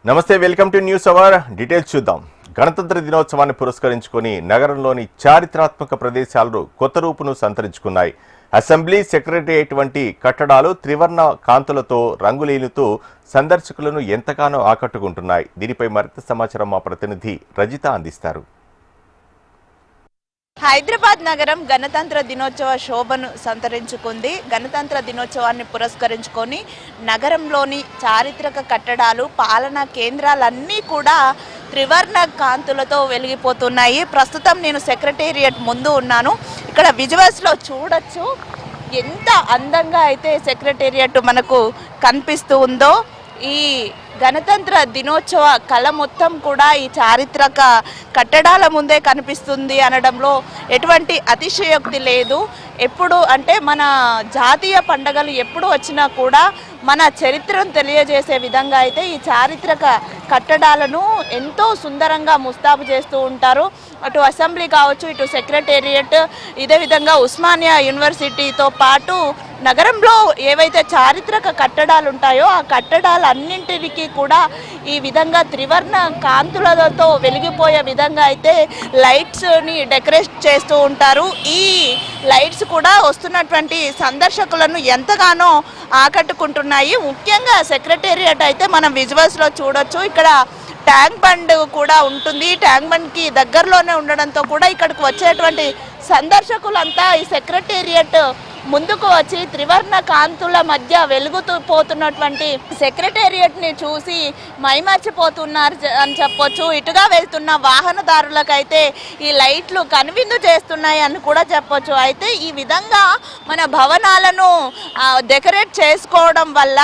నమస్తే, welcome to news hour. Details చూద్దాం. గణతంత్ర దినోత్సవాన్ని పురస్కరించుకొని నగరంలోని చారిత్రాత్మక ప్రదేశాలు కొత్త రూపును సంతరించుకున్నాయి. అసెంబ్లీ, సెక్రటేరియట్ వంటి కట్టడాలు త్రివర్ణ కాంతులతో రంగులీనుతూ సందర్శకులను ఎంతగానో ఆకట్టుకుంటున్నాయి. దీనిపై మరింత సమాచారం మా ప్రతినిధి రజిత అందిస్తారు. హైదరాబాద్ నగరం గణతంత్ర దినోత్సవ శోభను సంతరించుకుంది. గణతంత్ర దినోత్సవాన్ని పురస్కరించుకొని నగరంలోని చారిత్రక కట్టడాలు, పాలనా కేంద్రాలన్నీ కూడా త్రివర్ణ కాంతులతో వెలిగిపోతున్నాయి. ప్రస్తుతం నేను సెక్రటేరియట్ ముందు ఉన్నాను. ఇక్కడ విజువల్స్లో చూడొచ్చు ఎంత అందంగా అయితే సెక్రటేరియట్ మనకు కనిపిస్తూ ఉందో. ఈ గణతంత్ర దినోత్సవ కళ మొత్తం కూడా ఈ చారిత్రక కట్టడాల ముందే కనిపిస్తుంది అనడంలో ఎటువంటి అతిశయోక్తి లేదు. ఎప్పుడు అంటే మన జాతీయ పండుగలు ఎప్పుడు వచ్చినా కూడా మన చరిత్రను తెలియజేసే విధంగా అయితే ఈ చారిత్రక కట్టడాలను ఎంతో సుందరంగా ముస్తాబు చేస్తూ ఉంటారు. అటు అసెంబ్లీ కావచ్చు, ఇటు సెక్రటేరియట్, ఇదే విధంగా ఉస్మానియా యూనివర్సిటీతో పాటు నగరంలో ఏవైతే చారిత్రక కట్టడాలు ఉంటాయో ఆ కట్టడాలన్నింటికి కూడా ఈ విధంగా త్రివర్ణ కాంతులతో వెలిగిపోయే విధంగా అయితే లైట్స్ని డెకరేట్ చేస్తూ ఉంటారు. ఈ లైట్స్ కూడా వస్తున్నటువంటి సందర్శకులను ఎంతగానో ఆకట్టుకుంటున్నాయి. ముఖ్యంగా సెక్రటేరియట్ అయితే మనం విజువల్స్లో చూడొచ్చు. ఇక్కడ ట్యాంక్ బండ్ కూడా ఉంటుంది. ట్యాంక్ బండ్కి దగ్గరలోనే ఉండడంతో కూడా ఇక్కడికి వచ్చేటువంటి సందర్శకులంతా ఈ సెక్రటేరియట్ ముందుకు వచ్చి త్రివర్ణ కాంతుల మధ్య వెలుగుతూ పోతున్నటువంటి సెక్రటేరియట్ని చూసి మైమర్చిపోతున్నారు అని చెప్పొచ్చు. ఇటుగా వెళ్తున్న వాహనదారులకైతే ఈ లైట్లు కనువిందు చేస్తున్నాయి అని కూడా చెప్పొచ్చు. అయితే ఈ విధంగా మన భవనాలను డెకరేట్ చేసుకోవడం వల్ల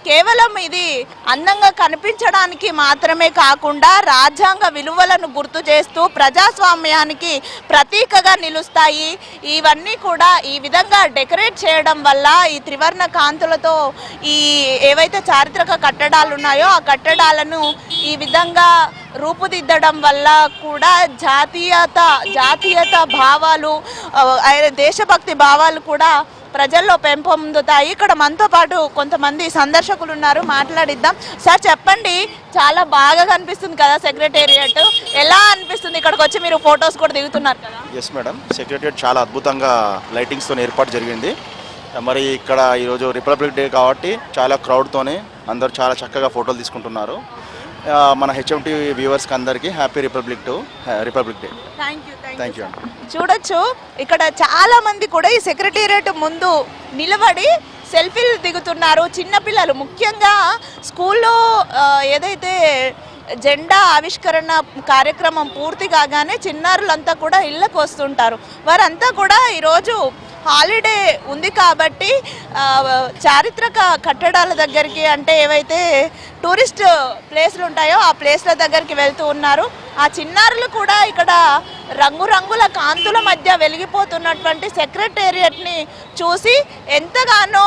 కేవలం ఇది అందంగా కనిపించడానికి మాత్రమే కాకుండా రాజ్యాంగ విలువలను గుర్తు చేస్తూ ప్రజాస్వామ్యానికి ప్రతీకగా నిలుస్తాయి. ఇవన్నీ కూడా ఈ విధంగా డెకరేట్ చేయడం వల్ల ఈ త్రివర్ణ కాంతులతో ఈ ఏవైతే చారిత్రక కట్టడాలు ఉన్నాయో ఆ కట్టడాలను ఈ విధంగా రూపుదిద్దడం వల్ల కూడా జాతీయత భావాలు, దేశభక్తి భావాలు కూడా ప్రజల్లో పెంపొందుతాయి. ఇక్కడ మనతో పాటు కొంతమంది సందర్శకులు ఉన్నారు, మాట్లాడిద్దాం. సార్ చెప్పండి, చాలా బాగా కనిపిస్తుంది కదా సెక్రటేరియట్, ఎలా అనిపిస్తుంది? ఇక్కడికి వచ్చి మీరు ఫొటోస్ కూడా దిగుతున్నారు కదా? ఎస్ మేడం, సెక్రటేరియట్ చాలా అద్భుతంగా లైటింగ్స్తో ఏర్పాటు జరిగింది. మరి ఇక్కడ ఈరోజు రిపబ్లిక్ డే కాబట్టి చాలా క్రౌడ్తోనే అందరూ చాలా చక్కగా ఫోటోలు తీసుకుంటున్నారు. మన హెచ్ఎంటీ వ్యూవర్స్కి అందరికీ happy republic day. Thank you. చూడొచ్చు ఇక్కడ చాలా మంది కూడా ఈ సెక్రటేరియట్ ముందు నిలబడి సెల్ఫీలు దిగుతున్నారు. చిన్నపిల్లలు ముఖ్యంగా స్కూల్లో ఏదైతే జెండా ఆవిష్కరణ కార్యక్రమం పూర్తి కాగానే చిన్నారులంతా కూడా ఇళ్ళకు వస్తుంటారు. వారంతా కూడా ఈరోజు హాలిడే ఉంది కాబట్టి చారిత్రక కట్టడాల దగ్గరికి, అంటే ఏవైతే టూరిస్ట్ ప్లేస్లు ఉంటాయో ఆ ప్లేస్ల దగ్గరికి వెళ్తూ ఉన్నారు. ఆ చిన్నారులు కూడా ఇక్కడ రంగురంగుల కాంతుల మధ్య వెలిగిపోతున్నటువంటి సెక్రటేరియట్ని చూసి ఎంతగానో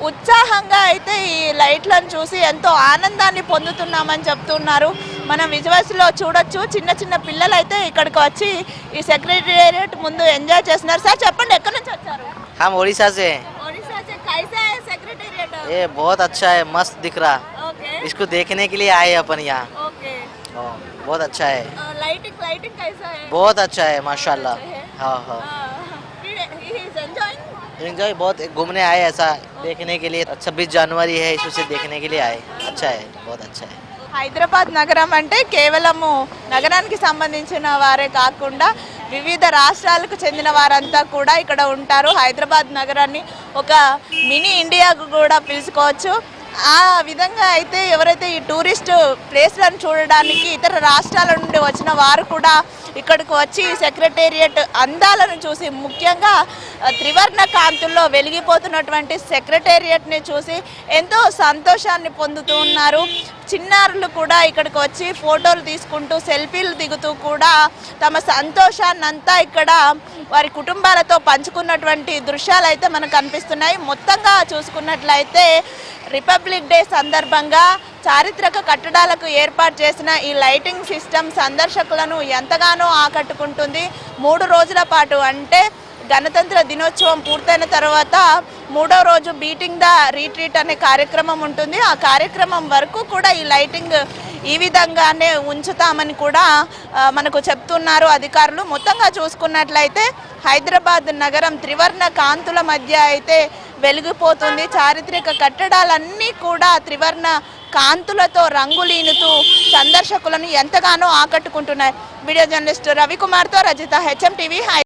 ఉత్సాహంగా అయితే ఈ లైట్లను చూసి ఎంతో ఆనందాన్ని పొందుతున్నామని చెప్తున్నారు. మనం విజువల్స్లో చూడొచ్చు, చిన్న చిన్న పిల్లలు అయితే ఇక్కడికి వచ్చి ఈ సెక్రటేరియట్ ముందు ఎంజాయ్ చేస్తున్నారు. సార్ చెప్పండి, ఎక్కడి నుంచి వచ్చారు? हम उड़ीसा से। ओडिशा से। कैसा है सेक्रेटेरिएट? ये बहुत अच्छा है, मस्त दिख रहा। ओके। इसको देखने के लिए आए अपन यहाँ। ओके। बहुत अच्छा है। लाइटिंग कैसा है? बहुत अच्छा है माशाल्लाह। हाँ हाँ। एंजॉय बहुत, घूमने आए ऐसा देखने के लिए। 26 जनवरी है, इसे देखने के लिए आए। अच्छा है, बहुत अच्छा है. హైదరాబాద్ నగరం అంటే కేవలము నగరానికి సంబంధించిన వారే కాకుండా వివిధ రాష్ట్రాలకు చెందిన వారంతా కూడా ఇక్కడ ఉంటారు. హైదరాబాద్ నగరాన్ని ఒక మినీ ఇండియాకు కూడా పిలుచుకోవచ్చు. ఆ విధంగా అయితే ఎవరైతే ఈ టూరిస్ట్ ప్లేస్లను చూడడానికి ఇతర రాష్ట్రాల నుండి వచ్చిన వారు కూడా ఇక్కడికి వచ్చి సెక్రటేరియట్ అందాలను చూసి, ముఖ్యంగా త్రివర్ణ కాంతుల్లో వెలిగిపోతున్నటువంటి సెక్రటేరియట్ని చూసి ఎంతో సంతోషాన్ని పొందుతూ ఉన్నారు. చిన్నారులు కూడా ఇక్కడికి వచ్చి ఫోటోలు తీసుకుంటూ సెల్ఫీలు దిగుతూ కూడా తమ సంతోషాన్ని అంతా ఇక్కడ వారి కుటుంబాలతో పంచుకున్నటువంటి దృశ్యాలు అయితే మనకు కనిపిస్తున్నాయి. మొత్తంగా చూసుకున్నట్లయితే రిపబ్లిక్ డే సందర్భంగా చారిత్రక కట్టడాలకు ఏర్పాటు చేసిన ఈ లైటింగ్ సిస్టమ్ సందర్శకులను ఎంతగానో ఆకట్టుకుంటుంది. 3 రోజుల పాటు, అంటే గణతంత్ర దినోత్సవం పూర్తయిన తర్వాత 3వ రోజు బీటింగ్ ద రీట్రీట్ అనే కార్యక్రమం ఉంటుంది. ఆ కార్యక్రమం వరకు కూడా ఈ లైటింగ్ ఈ విధంగానే ఉంచుతామని కూడా మనకు చెప్తున్నారు అధికారులు. మొత్తంగా చూసుకున్నట్లయితే హైదరాబాద్ నగరం త్రివర్ణ కాంతుల మధ్య అయితే వెలిగిపోతుంది. చారిత్రక కట్టడాలన్నీ కూడా త్రివర్ణ కాంతులతో రంగులీనుతూ సందర్శకులను ఎంతగానో ఆకట్టుకుంటున్నాయి. వీడియో జర్నలిస్ట్ రవికుమార్తో రజిత, హెచ్ఎం టీవీ.